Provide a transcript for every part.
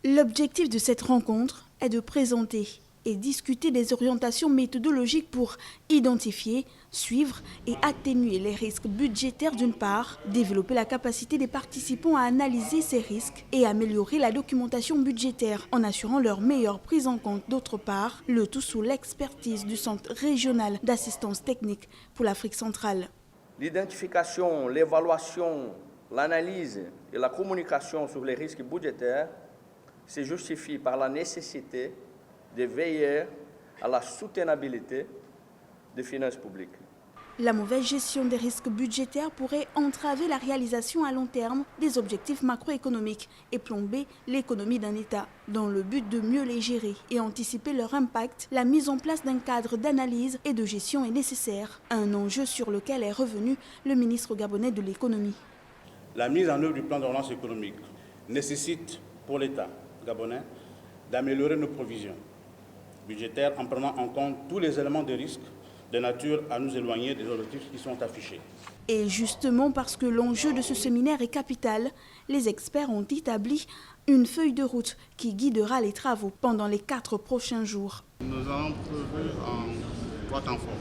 L'objectif de cette rencontre est de présenter et discuter des orientations méthodologiques pour identifier, suivre et atténuer les risques budgétaires d'une part, développer la capacité des participants à analyser ces risques et améliorer la documentation budgétaire en assurant leur meilleure prise en compte d'autre part, le tout sous l'expertise du Centre régional d'assistance technique pour l'Afrique centrale. L'identification, l'évaluation, l'analyse et la communication sur les risques budgétaires se justifient par la nécessité de veiller à la soutenabilité des finances publiques. La mauvaise gestion des risques budgétaires pourrait entraver la réalisation à long terme des objectifs macroéconomiques et plomber l'économie d'un État. Dans le but de mieux les gérer et anticiper leur impact, la mise en place d'un cadre d'analyse et de gestion est nécessaire, un enjeu sur lequel est revenu le ministre gabonais de l'économie. La mise en œuvre du plan de relance économique nécessite pour l'État gabonais d'améliorer nos provisions budgétaires en prenant en compte tous les éléments de risque de nature à nous éloigner des objectifs qui sont affichés. Et justement parce que l'enjeu de ce séminaire est capital, les experts ont établi une feuille de route qui guidera les travaux pendant les 4 prochains jours. Nous allons prévu en 3 temps forts.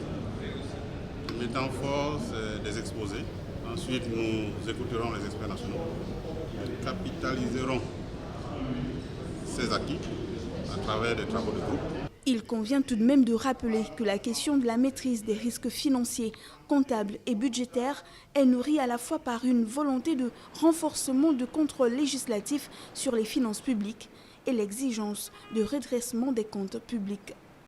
Le premier temps fort, c'est des exposés. Ensuite, nous écouterons les experts nationaux. Nous capitaliserons ces acquis à travers des travaux de groupe. Il convient tout de même de rappeler que la question de la maîtrise des risques financiers, comptables et budgétaires est nourrie à la fois par une volonté de renforcement de contrôle législatif sur les finances publiques et l'exigence de redressement des comptes publics.